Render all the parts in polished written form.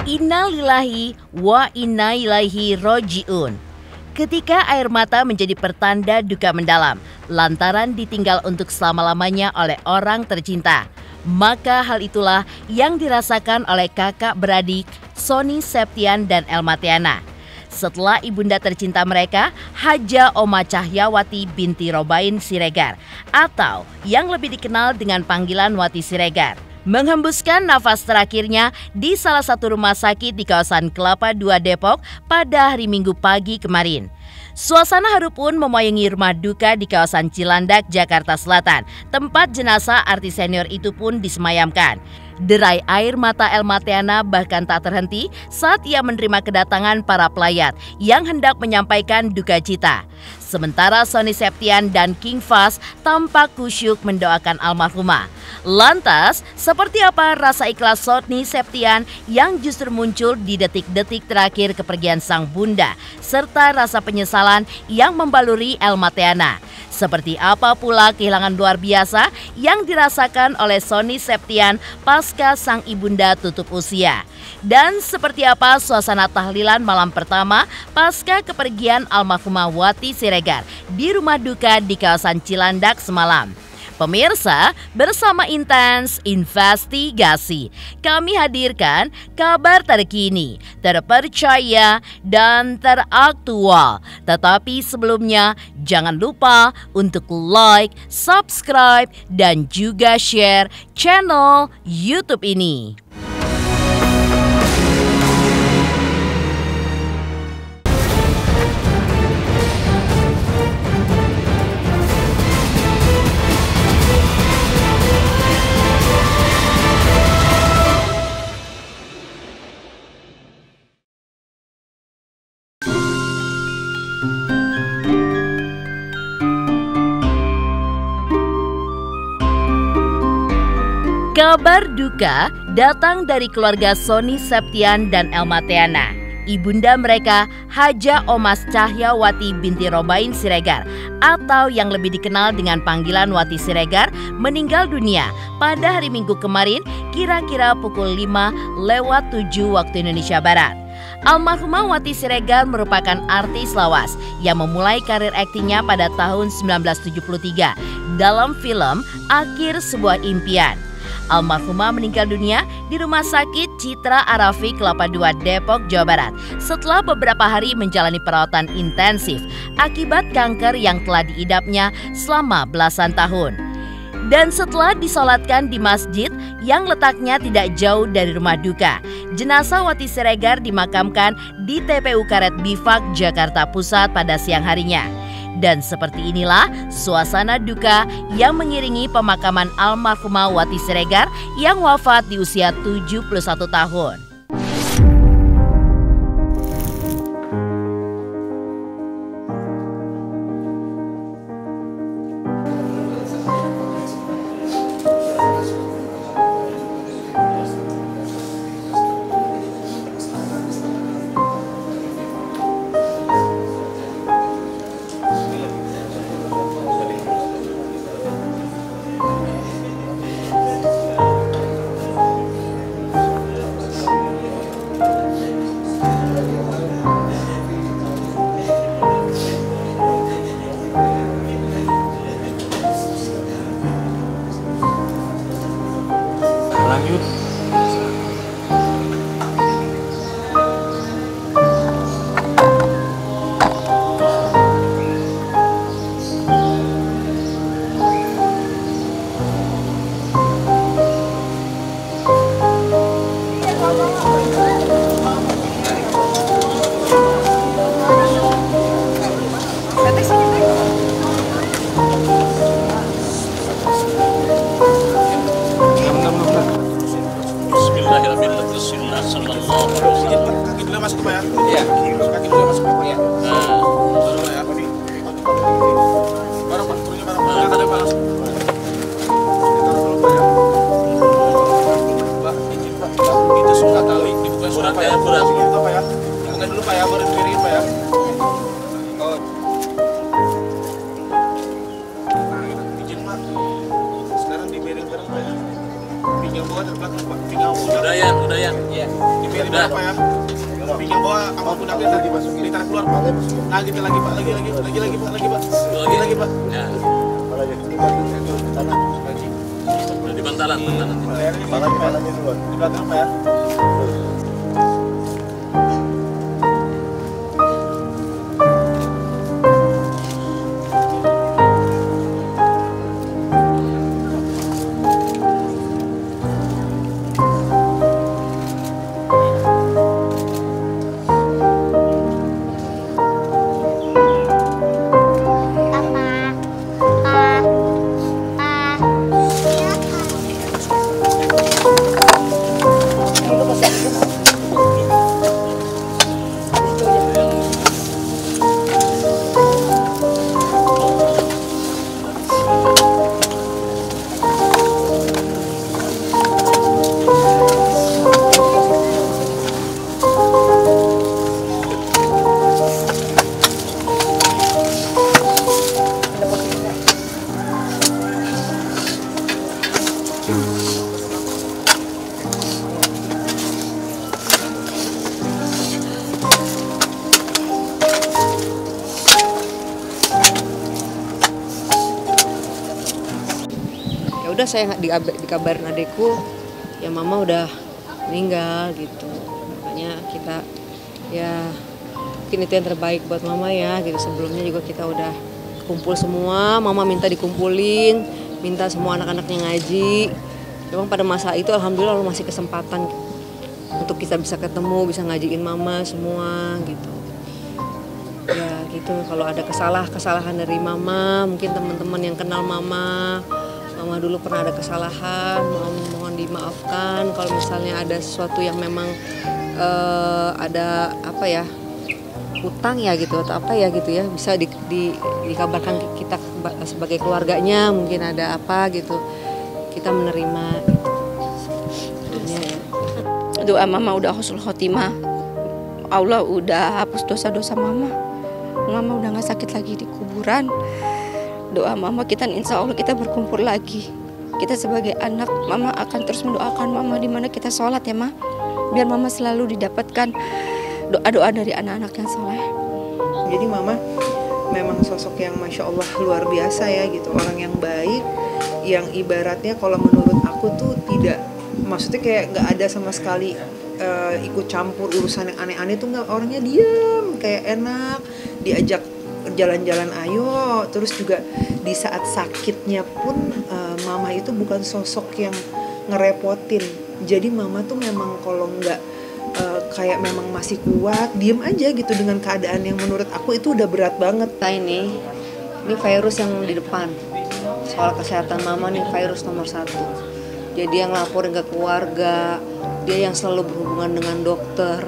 Innalillahi wa inna ilaihi roji'un. Ketika air mata menjadi pertanda duka mendalam, lantaran ditinggal untuk selama-lamanya oleh orang tercinta, maka hal itulah yang dirasakan oleh kakak beradik Sony Septian dan Elma Theana. Setelah ibunda tercinta mereka, Haja Oma Cahyawati binti Robain Siregar, atau yang lebih dikenal dengan panggilan Wati Siregar, menghembuskan nafas terakhirnya di salah satu rumah sakit di kawasan Kelapa II Depok pada hari Minggu pagi kemarin. Suasana haru pun memayungi rumah duka di kawasan Cilandak, Jakarta Selatan. Tempat jenazah artis senior itu pun disemayamkan. Derai air mata Elma Theana bahkan tak terhenti saat ia menerima kedatangan para pelayat yang hendak menyampaikan duka cita. Sementara Sony Septian dan King Fahz tampak kusyuk mendoakan almarhumah. Lantas, seperti apa rasa ikhlas Sony Septian yang justru muncul di detik-detik terakhir kepergian sang bunda, serta rasa penyesalan yang membaluri Elma Theana? Seperti apa pula kehilangan luar biasa yang dirasakan oleh Sony Septian pasca sang ibunda tutup usia? Dan seperti apa suasana tahlilan malam pertama pasca kepergian almarhumah Wati Siregar di rumah duka di kawasan Cilandak semalam? Pemirsa, bersama Intens Investigasi, kami hadirkan kabar terkini, terpercaya, dan teraktual. Tetapi sebelumnya, jangan lupa untuk like, subscribe, dan juga share channel YouTube ini. Kabar duka datang dari keluarga Sony Septian dan Elma Theana. Ibunda mereka, Haja Oma Cahyawati binti Robain Siregar, atau yang lebih dikenal dengan panggilan Wati Siregar, meninggal dunia pada hari Minggu kemarin kira-kira pukul 5:07 waktu Indonesia Barat. Almarhumah Wati Siregar merupakan artis lawas yang memulai karir aktingnya pada tahun 1973 dalam film Akhir Sebuah Impian. Almarhumah meninggal dunia di Rumah Sakit Citra Arafi Kelapa II Depok, Jawa Barat setelah beberapa hari menjalani perawatan intensif akibat kanker yang telah diidapnya selama belasan tahun. Dan setelah disolatkan di masjid yang letaknya tidak jauh dari rumah duka, jenazah Wati Siregar dimakamkan di TPU Karet Bifak, Jakarta Pusat pada siang harinya. Dan seperti inilah suasana duka yang mengiringi pemakaman almarhumah Wati Siregar yang wafat di usia 71 tahun. Lanjut. Kaki dulu masuk Pak ya? Iya. Kaki dulu masuk Pak ya? Baru Pak ya? Barang Pak, turunnya barang. Ada Pak langsung. Ditaruh dulu Pak ya? Pak, izin Pak. Itu suka tali dibuka surat Pak ya? Surat itu Pak ya? Dibuka dulu Pak ya, baru diriin Pak ya? Oh. Nah, izin Pak. Sekarang dibiarin barang Pak ya? Pinjam pinggang bawah dari belakang Pak. Pinggang bawah. Udah ya. Iya. Dimiring Pak ya. Pinggang bawah sama pundaknya tadi masukin. Ditarik keluar Pak. Nah gitu lagi Pak. Lagi Pak. Lagi Pak. Ya. Lagi. Udah di bantalan. Palanya duluan. Di belakang Pak ya. Ya udah, saya dikabarin adekku ya mama udah meninggal gitu, makanya kita ya mungkin itu yang terbaik buat mama ya gitu. Sebelumnya juga kita udah kumpul semua, mama minta dikumpulin, minta semua anak-anaknya ngaji. Memang pada masa itu alhamdulillah Allah masih kesempatan untuk kita bisa ketemu, bisa ngajiin mama semua gitu. Ya gitu, kalau ada kesalahan dari mama, mungkin teman-teman yang kenal mama dulu pernah ada kesalahan, mohon dimaafkan. Kalau misalnya ada sesuatu yang memang ada apa ya, hutang ya gitu atau apa ya gitu ya, bisa dikabarkan ke kita sebagai keluarganya, mungkin ada apa gitu, kita menerima gitu. Ya. Doa mama udah husnul khotimah, Allah udah hapus dosa-dosa mama udah gak sakit lagi di kuburan. Doa mama kita, insya Allah kita berkumpul lagi. Kita sebagai anak, mama akan terus mendoakan mama di mana kita sholat ya ma, biar mama selalu didapatkan doa-doa dari anak-anak yang soleh. Jadi mama memang sosok yang masya Allah luar biasa ya gitu, orang yang baik, yang ibaratnya kalau menurut aku tuh tidak, maksudnya kayak nggak ada sama sekali ikut campur urusan yang aneh-aneh tuh nggak, orangnya diam, kayak enak, diajak jalan-jalan ayo. Terus juga di saat sakitnya pun mama itu bukan sosok yang ngerepotin. Jadi mama tuh memang kalau nggak kayak memang masih kuat, diem aja gitu dengan keadaan yang menurut aku itu udah berat banget. Nah ini virus yang di depan, soal kesehatan mama nih virus nomor 1. Jadi yang laporin ke keluarga, dia yang selalu berhubungan dengan dokter,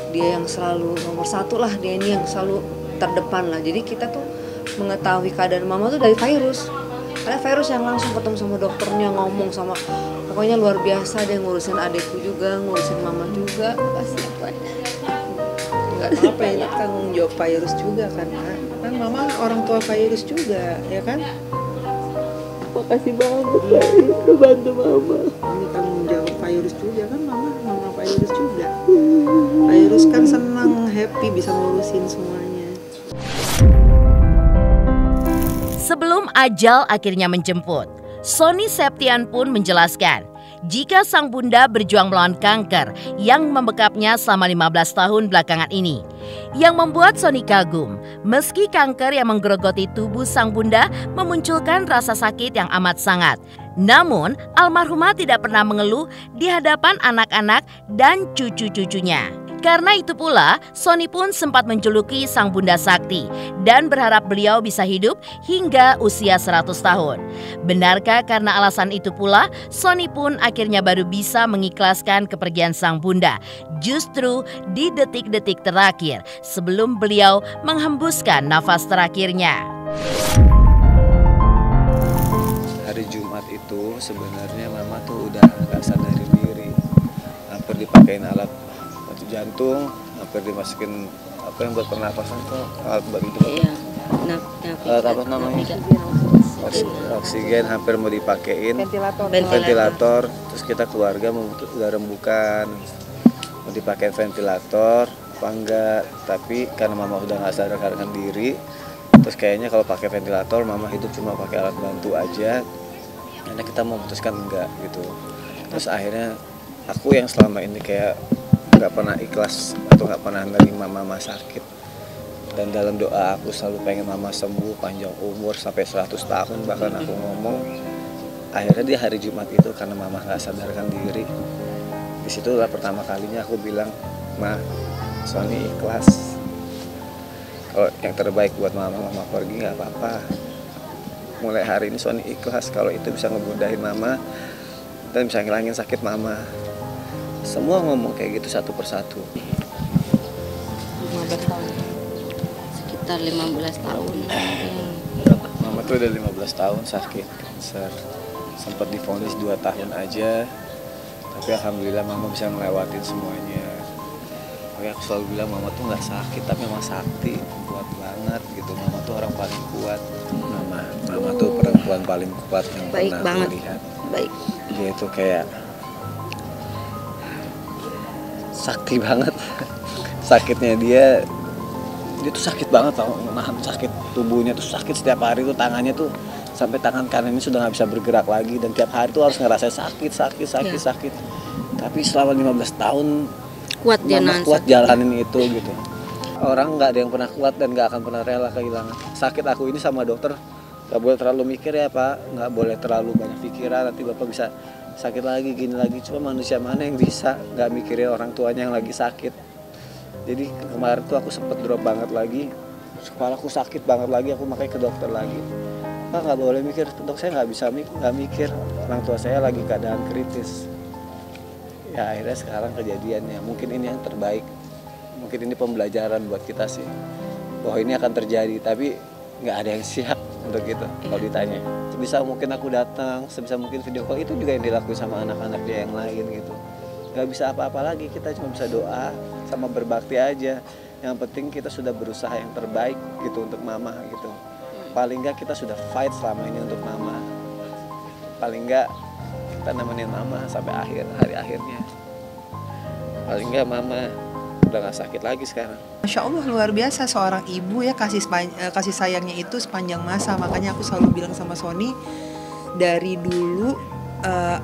dia yang selalu nomor 1 lah, dia ini yang selalu terdepan lah. Jadi kita tuh mengetahui keadaan mama tuh dari virus, karena virus yang langsung ketemu sama dokternya, ngomong sama, pokoknya luar biasa. Dia ngurusin adikku juga, ngurusin mama juga. Makasih Pak. Nggak apa-apa, ini tanggung jawab virus juga kan Kak. Kan mama orang tua virus juga ya kan. Makasih banget udah bantu mama. Ini tanggung jawab virus juga kan, mama virus juga. Virus kan senang, happy bisa ngurusin semuanya. Sebelum ajal akhirnya menjemput, Sony Septian pun menjelaskan jika sang bunda berjuang melawan kanker yang membekapnya selama 15 tahun belakangan ini. Yang membuat Sony kagum, meski kanker yang menggerogoti tubuh sang bunda memunculkan rasa sakit yang amat sangat, namun almarhumah tidak pernah mengeluh di hadapan anak-anak dan cucu-cucunya. Karena itu pula, Sony pun sempat menjuluki sang Bunda Sakti dan berharap beliau bisa hidup hingga usia 100 tahun. Benarkah karena alasan itu pula, Sony pun akhirnya baru bisa mengikhlaskan kepergian sang bunda justru di detik-detik terakhir sebelum beliau menghembuskan nafas terakhirnya. Hari Jumat itu sebenarnya mama tuh udah gak sadar diri, hampir dipakein alat bantu jantung, hampir dimasukin apa yang buat pernapasan tuh, alat baru itu. Iya, alat apa namanya? oksigen hampir mau dipakein, ventilator. terus kita keluarga udah rembukan mau dipakai ventilator apa enggak, tapi karena mama udah nggak sadarkan diri, terus kayaknya kalau pakai ventilator mama hidup cuma pakai alat bantu aja, karena kita memutuskan enggak gitu. Terus akhirnya aku yang selama ini kayak nggak pernah ikhlas atau nggak pernah nerima mama sakit, dan dalam doa aku selalu pengen mama sembuh panjang umur sampai 100 tahun bahkan aku ngomong. Akhirnya di hari Jumat itu karena mama nggak sadarkan diri, disitulah pertama kalinya aku bilang, Ma, Sony ikhlas, kalau yang terbaik buat mama pergi nggak apa-apa. Mulai hari ini Sony ikhlas kalau itu bisa ngemudahin mama dan bisa ngilangin sakit mama. Semua ngomong kayak gitu satu persatu. 15 tahun. Sekitar 15 tahun. Mama tuh udah 15 tahun sakit kanker. Sempat divonis 2 tahun aja. Tapi alhamdulillah mama bisa ngelewatin semuanya. Makanya aku selalu bilang mama tuh nggak sakit tapi memang sakti, kuat banget gitu. Mama tuh orang paling kuat. Mama tuh perempuan paling kuat yang Baik pernah banget. aku lihat. Baik. Dia itu kayak sakti banget. Sakitnya dia tuh sakit banget tau, nahan sakit tubuhnya tuh sakit setiap hari tuh, tangannya tuh sampai tangan kanannya sudah nggak bisa bergerak lagi, dan tiap hari tuh harus ngerasain sakit. Tapi selama 15 tahun Kuat dia mama nahan kuat sakit. jalanin itu gitu. Orang nggak ada yang pernah kuat dan nggak akan pernah rela kehilangan. Sakit aku ini sama dokter, nggak boleh terlalu mikir ya Pak, nggak boleh terlalu banyak pikiran, nanti Bapak bisa sakit lagi gini lagi. Cuma manusia mana yang bisa nggak mikirin orang tuanya yang lagi sakit. Jadi kemarin tuh aku sempet drop banget lagi, kepalaku sakit banget lagi, aku makanya ke dokter lagi. Pak nggak boleh mikir, dok saya nggak bisa nggak mikir, orang tua saya lagi keadaan kritis. Ya akhirnya sekarang kejadiannya, mungkin ini yang terbaik, mungkin ini pembelajaran buat kita sih, bahwa ini akan terjadi, tapi nggak ada yang siap untuk itu. Kalau ditanya, sebisa mungkin aku datang, sebisa mungkin video call, itu juga yang dilakuin sama anak-anak dia yang lain gitu. Nggak bisa apa-apa lagi, kita cuma bisa doa sama berbakti aja. Yang penting kita sudah berusaha yang terbaik gitu untuk mama gitu. Paling nggak kita sudah fight selama ini untuk mama. Paling nggak kita nemenin mama sampai hari akhirnya. Paling nggak mama udah nggak sakit lagi sekarang. Masya Allah luar biasa seorang ibu ya, kasih sayangnya itu sepanjang masa. Makanya aku selalu bilang sama Sony, dari dulu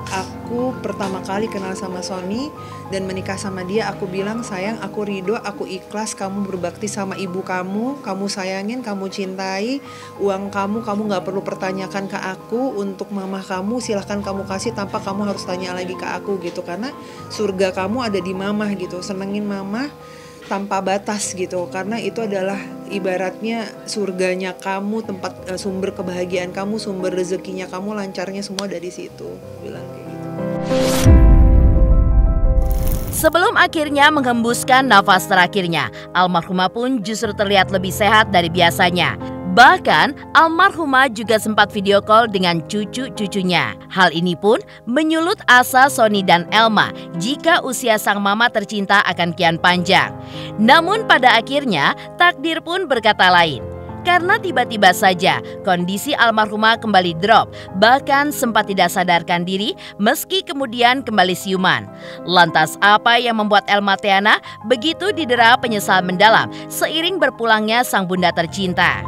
aku pertama kali kenal sama Sony dan menikah sama dia, aku bilang sayang, aku ridho, aku ikhlas kamu berbakti sama ibu kamu sayangin, kamu cintai, uang kamu nggak perlu pertanyakan ke aku, untuk mama kamu silahkan kamu kasih tanpa kamu harus tanya lagi ke aku gitu, karena surga kamu ada di mama gitu, senengin mama tanpa batas gitu, karena itu adalah ibaratnya surganya kamu, tempat sumber kebahagiaan kamu, sumber rezekinya kamu, lancarnya semua dari situ, bilang kayak gitu. Sebelum akhirnya menghembuskan nafas terakhirnya, almarhumah pun justru terlihat lebih sehat dari biasanya. Bahkan, almarhumah juga sempat video call dengan cucu-cucunya. Hal ini pun menyulut asa Sony dan Elma jika usia sang mama tercinta akan kian panjang. Namun pada akhirnya, takdir pun berkata lain. Karena tiba-tiba saja kondisi almarhumah kembali drop, bahkan sempat tidak sadarkan diri meski kemudian kembali siuman. Lantas apa yang membuat Elma Theana begitu didera penyesalan mendalam seiring berpulangnya sang bunda tercinta?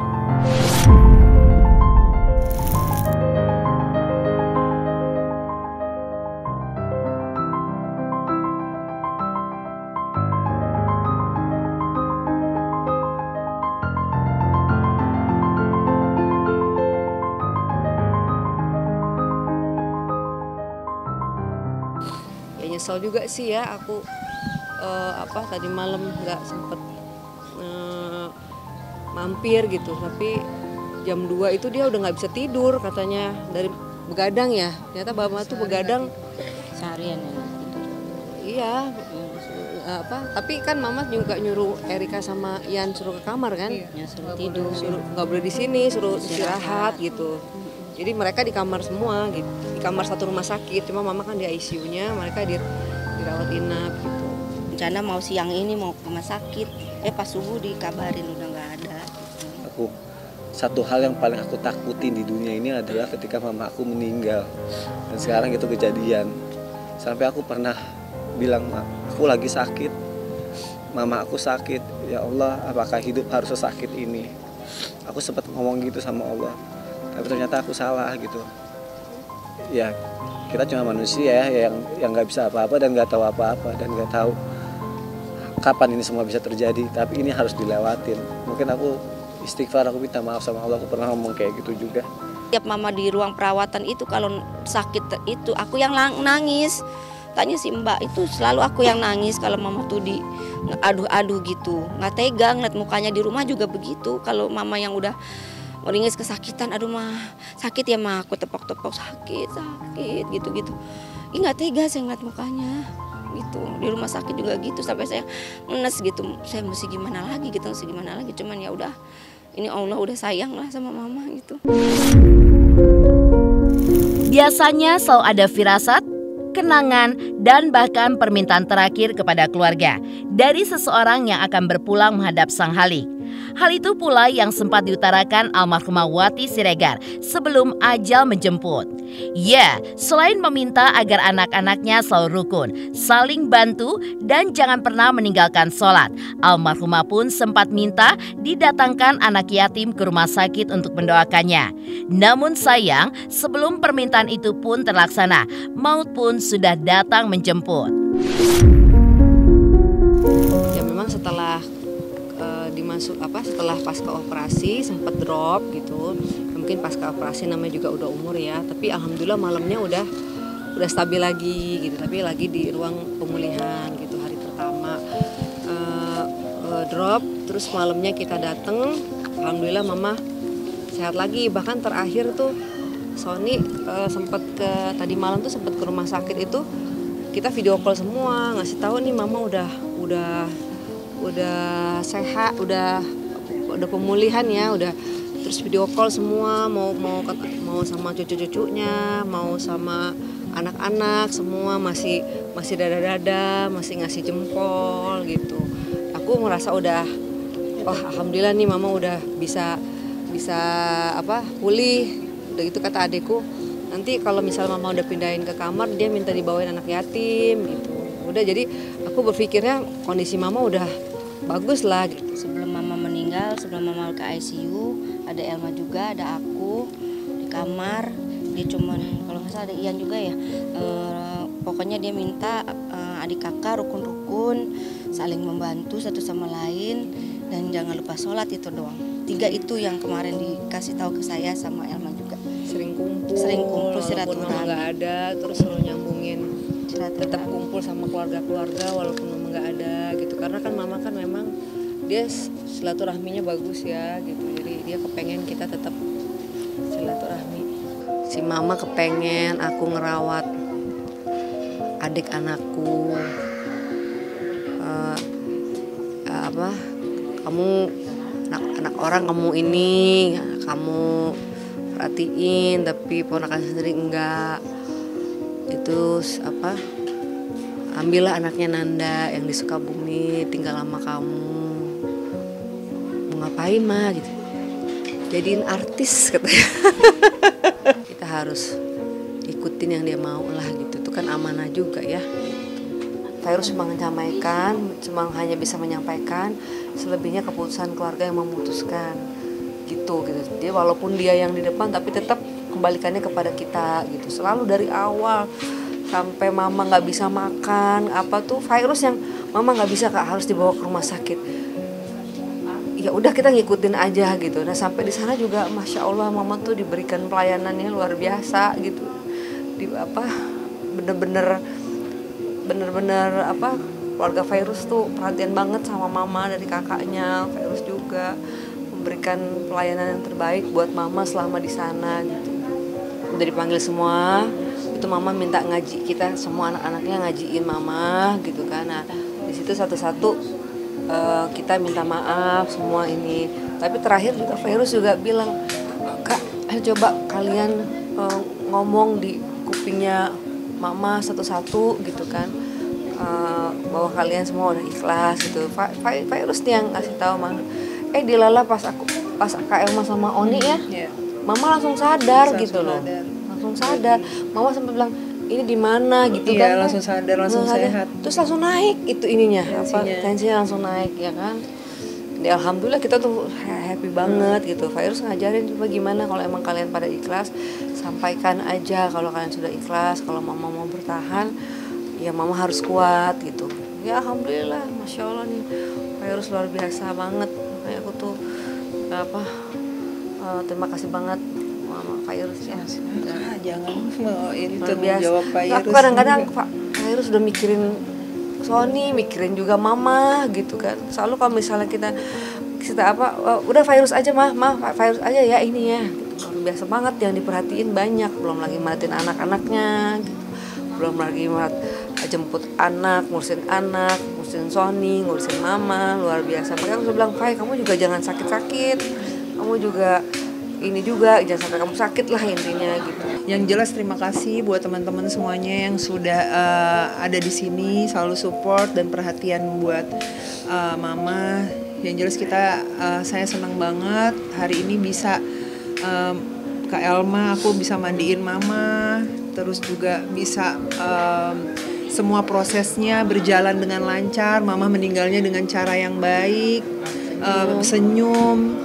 Ya nyesel juga sih ya aku tadi malam nggak sempet mampir gitu, tapi jam 2 itu dia udah nggak bisa tidur katanya dari begadang ya, ternyata mama tuh begadang Seharian ya. iya tapi kan mama juga nyuruh Erika sama Ian suruh ke kamar kan, Ya suruh tidur. suruh nggak boleh di sini, suruh istirahat gitu. Jadi mereka di kamar semua gitu, di kamar satu rumah sakit, cuma mama kan di ICU-nya, mereka dirawat inap gitu. Rencana mau siang ini mau ke rumah sakit, pas subuh dikabarin udah nggak ada. Aku satu hal yang paling aku takutin di dunia ini adalah ketika mama aku meninggal. Dan sekarang itu kejadian. Sampai aku pernah bilang, "Ma, aku lagi sakit. Mama aku sakit. Ya Allah, apakah hidup harus sesakit ini?" Aku sempat ngomong gitu sama Allah. Tapi ternyata aku salah gitu. Ya, kita cuma manusia ya yang nggak bisa apa-apa dan nggak tahu apa-apa dan nggak tahu kapan ini semua bisa terjadi. Tapi ini harus dilewatin. Mungkin aku istighfar, aku minta maaf sama Allah. Aku pernah ngomong kayak gitu juga. Tiap mama di ruang perawatan itu kalau sakit itu aku yang nangis. Tanya si Mbak itu selalu aku yang nangis kalau mama tuh di aduh gitu. Nggak tega ngeliat mukanya. Di rumah juga begitu. Kalau mama yang udah meringis kesakitan, aduh mah sakit ya mah, aku tepok-tepok sakit gitu. Ih nggak tega saya ngeliat mukanya gitu. Di rumah sakit juga gitu sampai saya ngenes gitu. Saya mesti gimana lagi gitu, cuman ya udah. Ini Allah udah sayang lah sama mama gitu. Biasanya selalu ada firasat, kenangan, dan bahkan permintaan terakhir kepada keluarga dari seseorang yang akan berpulang menghadap Sang Halik. Hal itu pula yang sempat diutarakan almarhumah Wati Siregar sebelum ajal menjemput. Ya, selain meminta agar anak-anaknya selalu rukun, saling bantu, dan jangan pernah meninggalkan sholat, almarhumah pun sempat minta didatangkan anak yatim ke rumah sakit untuk mendoakannya. Namun sayang, sebelum permintaan itu pun terlaksana, maut pun sudah datang menjemput. Ya memang setelah setelah pasca operasi sempat drop gitu. Mungkin pasca operasi namanya juga udah umur ya, tapi alhamdulillah malamnya udah stabil lagi gitu, tapi lagi di ruang pemulihan gitu. Hari pertama drop, terus malamnya kita dateng, alhamdulillah mama sehat lagi. Bahkan terakhir tuh Sony sempat tadi malam tuh sempat ke rumah sakit itu, kita video call semua ngasih tahu nih mama udah sehat, udah pemulihan ya, udah. Terus video call semua, mau sama cucu-cucunya, mau sama anak-anak semua, masih dada-dada, masih ngasih jempol gitu. Aku merasa udah, alhamdulillah nih mama udah bisa pulih. Udah gitu kata adekku, nanti kalau misalnya mama udah pindahin ke kamar, dia minta dibawain anak yatim gitu. Udah, jadi aku berpikirnya kondisi mama udah bagus lah gitu. Sebelum mama meninggal, sebelum mama ke ICU, ada Elma juga, ada aku di kamar. Dia cuman, kalau nggak salah ada Ian juga ya, pokoknya dia minta adik kakak rukun-rukun, saling membantu satu sama lain, dan jangan lupa sholat, itu doang. 3 itu yang kemarin dikasih tahu ke saya sama Elma juga. Sering kumpul walaupun silaturahmi mama nggak ada, terus suruh nyambungin tetap kumpul sama keluarga walaupun mama nggak ada gitu. Karena kan mama kan memang dia silaturahminya bagus ya gitu, jadi dia kepengen kita tetap silaturahmi. Si mama kepengen aku ngerawat adik anakku, kamu anak orang, kamu ini kamu perhatiin, tapi ponakan sendiri enggak. Itu ambillah anaknya Nanda yang di Sukabumi, tinggal sama kamu. Mau ngapain mah gitu, jadiin artis katanya. Kita harus ikutin yang dia mau lah gitu, itu kan amanah juga ya. Virus cuma hanya bisa menyampaikan, selebihnya keputusan keluarga yang memutuskan gitu. Dia walaupun dia yang di depan, tapi tetap kembalikannya kepada kita gitu. Selalu dari awal sampai mama nggak bisa makan, virus yang mama nggak bisa Kak, harus dibawa ke rumah sakit. Ya udah kita ngikutin aja gitu. Nah sampai di sana juga masya Allah mama tuh diberikan pelayanannya luar biasa gitu. Bener-bener keluarga virus tuh perhatian banget sama mama, dari kakaknya virus juga memberikan pelayanan yang terbaik buat mama selama di sana gitu. Udah dipanggil semua, itu mama minta ngaji, kita semua anak-anaknya ngajiin mama gitu kan. Nah di situ satu-satu kita minta maaf semua ini. Tapi terakhir juga virus juga bilang, Kak coba kalian ngomong di kupingnya mama satu-satu gitu kan, bahwa kalian semua udah ikhlas gitu. Virus nih yang ngasih tahu mama. Dilala pas aku pas Kak Elma sama Oni ya, Iya. Mama langsung sadar Langsung gitu loh, sadar. langsung sadar. Mama sampai bilang ini di mana gitu Iya, kan? langsung sadar, langsung sehat. Terus langsung naik itu ininya, Tensinya. tensinya langsung naik ya kan. Ya, alhamdulillah kita tuh happy banget gitu. Virus ngajarin coba gimana kalau emang kalian pada ikhlas, sampaikan aja kalau kalian sudah ikhlas. Kalau mama mau bertahan, ya mama harus kuat gitu. Ya alhamdulillah, masya Allah nih virus luar biasa banget. Makanya aku tuh terima kasih banget sama virus ya. Jangan mau ini Luar tuh biasa. menjawab virus. Aku kadang-kadang Pak virus udah mikirin Sony, mikirin juga mama gitu kan. Selalu kalau misalnya kita udah virus aja mah virus aja ya ini ya gitu. Luar biasa banget yang diperhatiin banyak, belum lagi merhatiin anak-anaknya gitu. Belum lagi jemput anak, ngurusin Sony, ngurusin mama, luar biasa. Makanya aku bilang, "Fai, kamu juga jangan sakit-sakit. Kamu juga ini juga jangan sampai kamu sakit lah intinya gitu." Yang jelas terima kasih buat teman-teman semuanya yang sudah ada di sini, selalu support dan perhatian buat mama. Yang jelas saya senang banget hari ini bisa Kak Elma, aku bisa mandiin mama, terus juga bisa semua prosesnya berjalan dengan lancar. Mama meninggalnya dengan cara yang baik, senyum,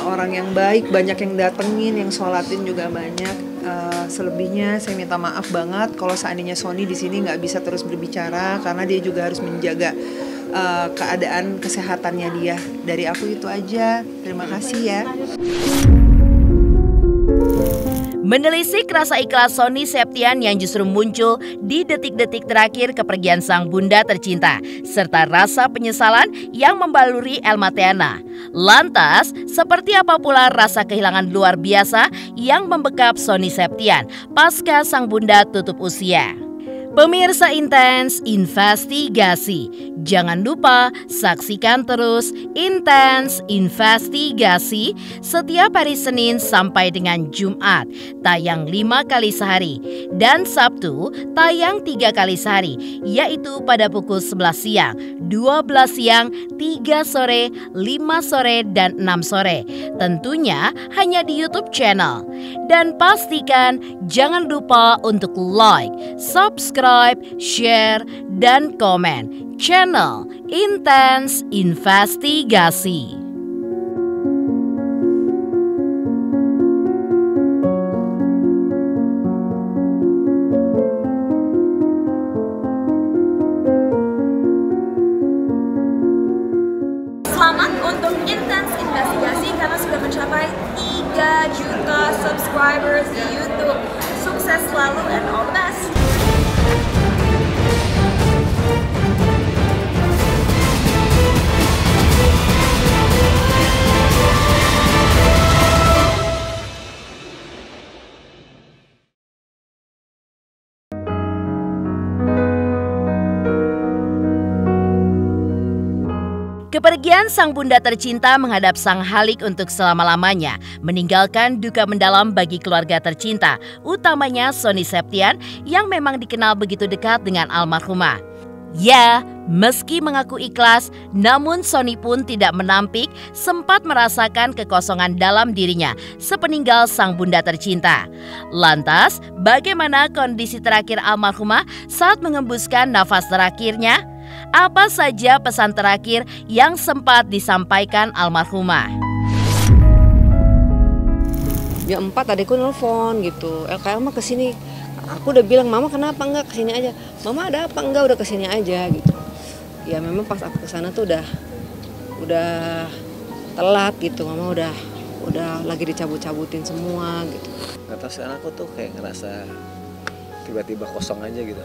orang yang baik, banyak yang datengin, yang sholatin juga banyak. Selebihnya saya minta maaf banget kalau seandainya Sony di sini nggak bisa terus berbicara karena dia juga harus menjaga keadaan kesehatannya dia. Dari aku itu aja. Terima kasih ya. Menelisik rasa ikhlas Sony Septian yang justru muncul di detik-detik terakhir kepergian sang bunda tercinta, serta rasa penyesalan yang membaluri Elma Theana. Lantas, seperti apa pula rasa kehilangan luar biasa yang membekap Sony Septian pasca sang bunda tutup usia? Pemirsa Intens Investigasi, jangan lupa saksikan terus Intens Investigasi setiap hari Senin sampai dengan Jumat, tayang 5 kali sehari, dan Sabtu tayang 3 kali sehari, yaitu pada pukul 11 siang, 12 siang, 3 sore, 5 sore, dan 6 sore. Tentunya hanya di YouTube channel. Dan pastikan jangan lupa untuk like, subscribe, share, dan komen channel Intens Investigasi. Selamat untuk Intens Investigasi karena sudah mencapai 3 juta subscribers di YouTube. Sukses selalu and all the best. Kepergian sang bunda tercinta menghadap sang halik untuk selama-lamanya, meninggalkan duka mendalam bagi keluarga tercinta, utamanya Sony Septian yang memang dikenal begitu dekat dengan almarhumah. Ya, meski mengaku ikhlas, namun Sony pun tidak menampik sempat merasakan kekosongan dalam dirinya sepeninggal sang bunda tercinta. Lantas, bagaimana kondisi terakhir almarhumah saat mengembuskan nafas terakhirnya? Apa saja pesan terakhir yang sempat disampaikan almarhumah? Jam 4 adekku nelfon gitu, Kak Elma kesini. Aku udah bilang, Mama kenapa enggak kesini aja? Mama ada apa enggak, udah kesini aja gitu. Ya memang pas aku kesana tuh udah telat gitu, Mama udah lagi dicabut-cabutin semua gitu. Gak tau sekarang aku tuh kayak ngerasa tiba-tiba kosong aja gitu.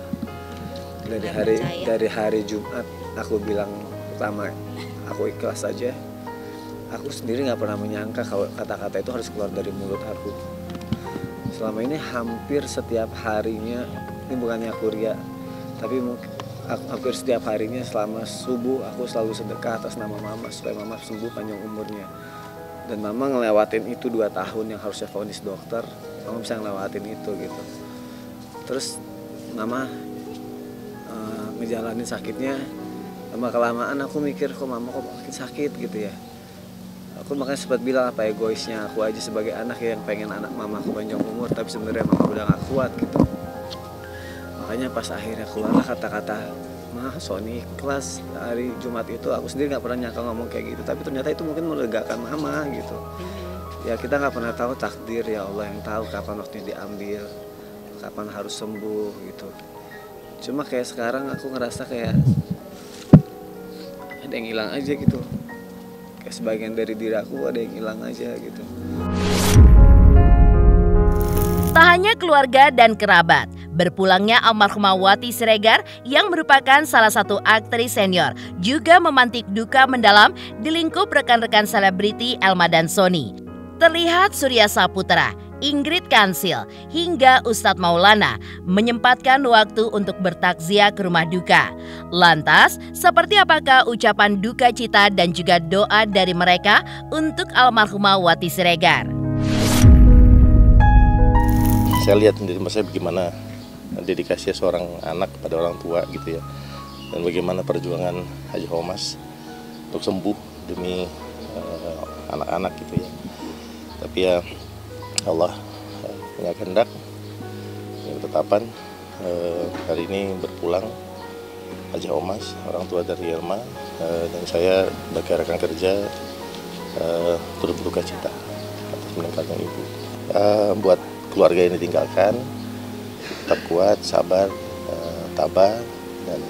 Dari hari Jumat aku bilang pertama aku ikhlas aja. Aku sendiri nggak pernah menyangka kalau kata-kata itu harus keluar dari mulut aku. Selama ini hampir setiap harinya, ini bukannya aku ria, tapi hampir setiap harinya selama subuh aku selalu sedekah atas nama mama supaya mama sembuh panjang umurnya. Dan mama ngelewatin itu 2 tahun yang harusnya vonis dokter, mama bisa ngelewatin itu gitu. Terus mama ngejalanin sakitnya, lama kelamaan aku mikir kok mama kok makin sakit gitu ya. aku makanya sempat bilang apa egoisnya aku aja sebagai anak yang pengen anak mamaku panjang umur, tapi sebenarnya mama udah gak kuat gitu. Makanya pas akhirnya keluarlah kata-kata, "Ma, Sony kelas hari Jumat itu," aku sendiri nggak pernah nyangka ngomong kayak gitu, tapi ternyata itu mungkin melegakan mama gitu. Ya kita nggak pernah tahu takdir, ya Allah yang tahu kapan waktunya diambil, kapan harus sembuh gitu. Cuma kayak sekarang aku ngerasa kayak ada yang hilang aja gitu, kayak sebagian dari diri aku ada yang hilang aja gitu. Tak hanya keluarga dan kerabat, berpulangnya almarhumah Wati Siregar yang merupakan salah satu aktris senior juga memantik duka mendalam di lingkup rekan-rekan selebriti Elma dan Sony. Terlihat Surya Saputra, Ingrid Kansil, hingga Ustadz Maulana menyempatkan waktu untuk bertakziah ke rumah duka. Lantas, seperti apakah ucapan duka cita dan juga doa dari mereka untuk almarhumah Wati Siregar? Saya lihat sendiri saya bagaimana dedikasi seorang anak pada orang tua gitu ya, dan bagaimana perjuangan Haji Homas untuk sembuh demi anak-anak gitu ya. Tapi ya Allah punya kehendak, punya ketetapan. Hari ini berpulang Haji Homas, orang tua dari Elma, dan saya sebagai rekan kerja turut berduka cita atas meninggalnya ibu. Buat keluarga yang ditinggalkan, tetap kuat, sabar, tabah, dan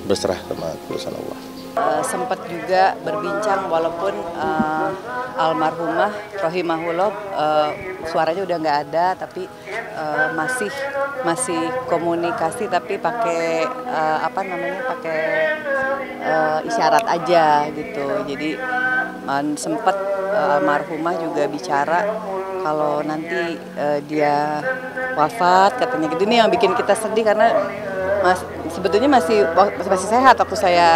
berserah sama keputusan Allah. Sempat juga berbincang walaupun almarhumah rohimahullah suaranya udah nggak ada, tapi masih komunikasi, tapi pakai pakai isyarat aja gitu. Jadi sempat almarhumah juga bicara kalau nanti dia wafat katanya gitu. Ini yang bikin kita sedih karena sebetulnya masih sehat. Waktu saya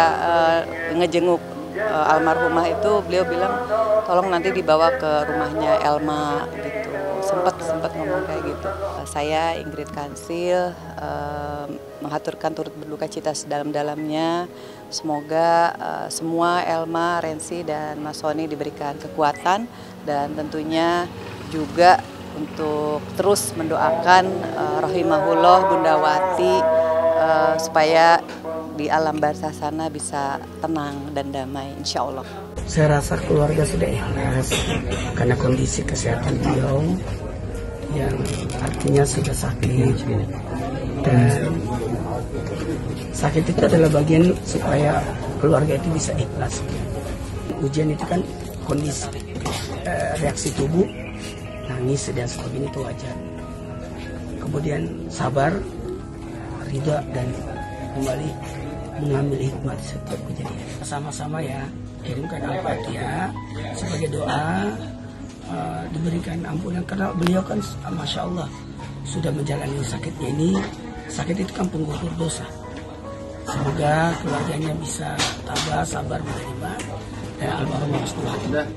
ngejenguk almarhumah itu, beliau bilang tolong nanti dibawa ke rumahnya Elma gitu. Sempat ngomong kayak gitu. Saya Ingrid Kansil mengaturkan turut berduka cita sedalam-dalamnya. Semoga semua Elma, Rensi, dan Mas Sony diberikan kekuatan, dan tentunya juga untuk terus mendoakan rahimahullah Bunda Wati supaya di alam barzah sana bisa tenang dan damai, insya Allah. Saya rasa keluarga sudah ikhlas karena kondisi kesehatan beliau yang artinya sudah sakit, dan sakit itu adalah bagian supaya keluarga itu bisa ikhlas. Ujian itu kan kondisi reaksi tubuh, nangis dan sebagainya, itu wajar. Kemudian sabar, ridha, dan kembali mengambil hikmah di setiap kejadian. Sama-sama ya, kirimkan Al-Fatihah sebagai doa diberikan ampunan, karena beliau kan Masya Allah sudah menjalani sakitnya ini. Sakit itu kan penggugur dosa. Semoga keluarganya bisa tabah, sabar, menerima, dan almarhum Rasulullah.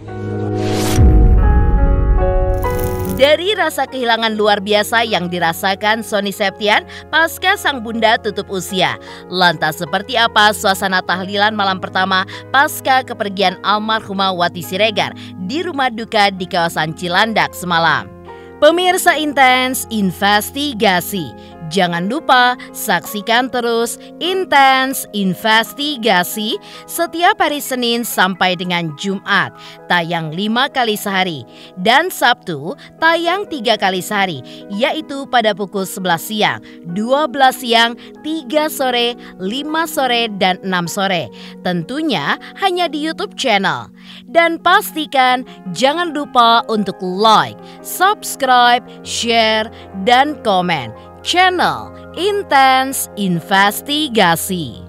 Dari rasa kehilangan luar biasa yang dirasakan Sony Septian pasca sang bunda tutup usia, lantas seperti apa suasana tahlilan malam pertama pasca kepergian almarhumah Wati Siregar di rumah duka di kawasan Cilandak semalam? Pemirsa Intens Investigasi, jangan lupa saksikan terus Intens Investigasi setiap hari Senin sampai dengan Jumat, tayang 5 kali sehari, dan Sabtu tayang 3 kali sehari, yaitu pada pukul 11 siang, 12 siang, 3 sore, 5 sore, dan 6 sore. Tentunya hanya di YouTube channel. Dan pastikan jangan lupa untuk like, subscribe, share, dan komen channel Intens Investigasi.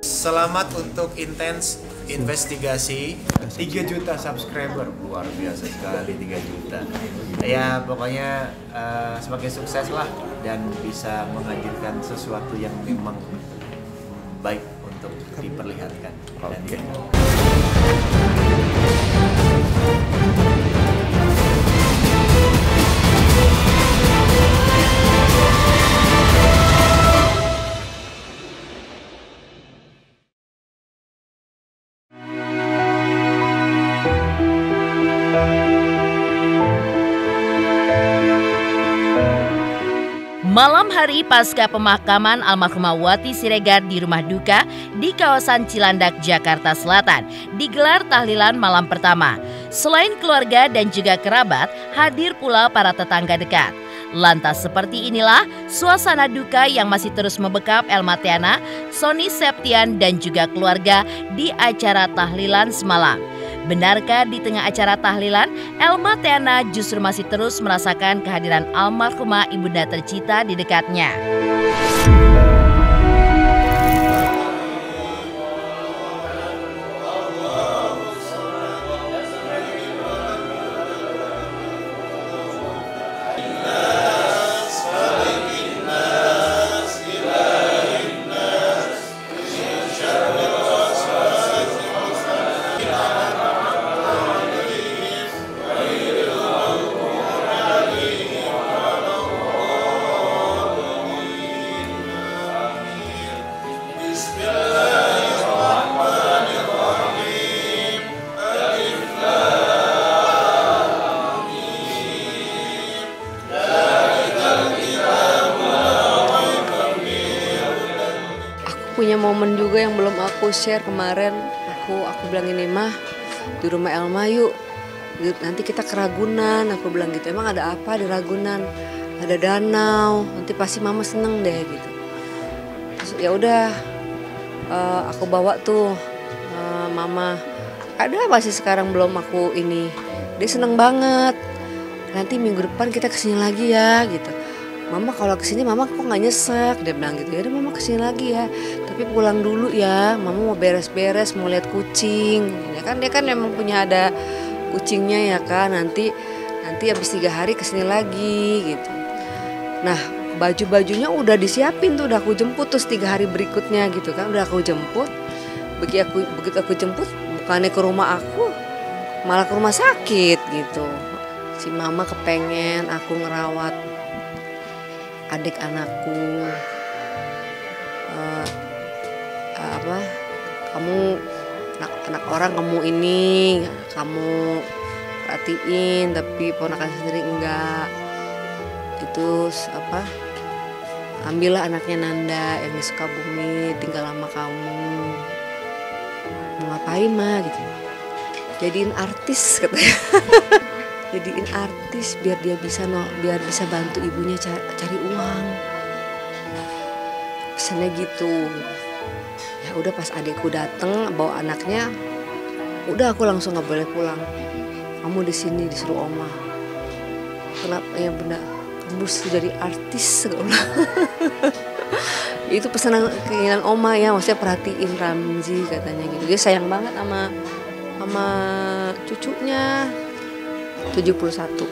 Selamat untuk Intens Investigasi 3 juta subscriber, luar biasa sekali 3 juta. Ya pokoknya semakin sukses lah dan bisa menghadirkan sesuatu yang memang baik untuk diperlihatkan. Oke. Malam hari pasca pemakaman almarhumah Wati Siregar di rumah duka di kawasan Cilandak, Jakarta Selatan, digelar tahlilan malam pertama. Selain keluarga dan juga kerabat, hadir pula para tetangga dekat. Lantas seperti inilah suasana duka yang masih terus membekap Elma Theana, Sony Septian dan juga keluarga di acara tahlilan semalam. Benarkah di tengah acara tahlilan, Elma Theana justru masih terus merasakan kehadiran almarhumah ibunda tercinta di dekatnya? Punya momen juga yang belum aku share kemarin. Aku bilang ini, mah di rumah Elma yuk, nanti kita ke Ragunan. Aku bilang gitu, emang ada apa di Ragunan? Ada danau, nanti pasti mama seneng deh gitu. Terus ya udah, aku bawa tuh mama. Ada apa sih sekarang belum aku ini? Dia seneng banget. Nanti minggu depan kita kesini lagi ya gitu. Mama kalau kesini mama kok nggak nyesek, dia bilang gitu. Ya udah mama kesini lagi ya, tapi pulang dulu ya, mama mau beres-beres, mau lihat kucing. Ya kan dia kan memang punya ada kucingnya ya kan, nanti habis 3 hari kesini lagi gitu. Nah baju-bajunya udah disiapin tuh, udah aku jemput terus 3 hari berikutnya gitu kan, udah aku jemput. Begitu aku jemput, bukannya ke rumah aku, malah ke rumah sakit gitu. Si mama kepengen aku ngerawat adik anakku, kamu anak orang, kamu ini kamu perhatiin, tapi ponakan sendiri enggak. Itu ambillah anaknya Nanda yang di Sukabumi, tinggal sama kamu. Mau ngapain mah gitu? Jadiin artis katanya. Jadiin artis biar dia bisa bantu ibunya cari uang. Pesannya gitu. Ya udah pas adikku dateng bawa anaknya, udah aku langsung nggak boleh pulang. Kamu di sini disuruh oma. Kenapa ya bunda? Kamu harus jadi artis. Itu pesanan keinginan oma ya, maksudnya perhatiin Ramzi katanya gitu. Dia sayang banget sama cucunya. 71 tahun.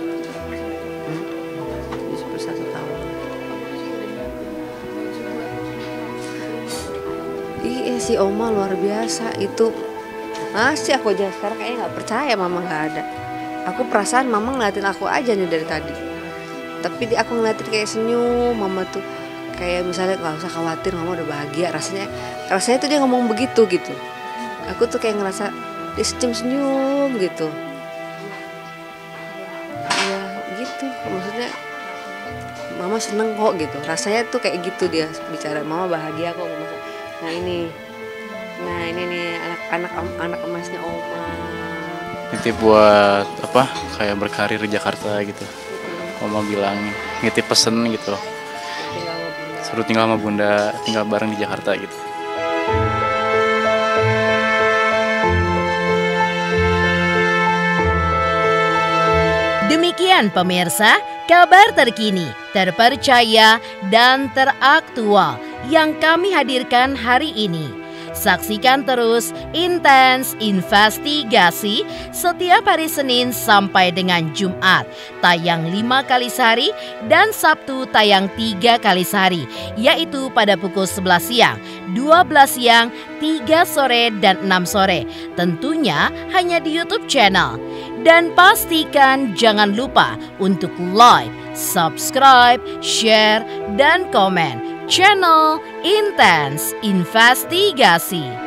Iya si oma luar biasa itu. Masih aku aja sekarang kayaknya nggak percaya mama nggak ada. Aku perasaan mama ngeliatin aku aja nih dari tadi. Tapi aku ngeliatin kayak senyum, mama tuh kayak misalnya nggak usah khawatir, mama udah bahagia. Rasanya tuh dia ngomong begitu gitu. Aku tuh kayak ngerasa dia senyum gitu. Gitu, maksudnya mama seneng kok gitu, rasanya tuh kayak gitu dia bicara, mama bahagia kok. Nah ini nih anak emasnya oma. Nitip buat kayak berkarir di Jakarta gitu. Oma bilang nitip pesen gitu, suruh tinggal sama bunda, tinggal bareng di Jakarta gitu. Demikian pemirsa, kabar terkini, terpercaya, dan teraktual yang kami hadirkan hari ini. Saksikan terus Intens Investigasi setiap hari Senin sampai dengan Jumat, tayang 5 kali sehari dan Sabtu tayang 3 kali sehari, yaitu pada pukul 11 siang, 12 siang, 3 sore, dan 6 sore. Tentunya hanya di YouTube channel. Dan pastikan jangan lupa untuk like, subscribe, share, dan komen channel Intens Investigasi.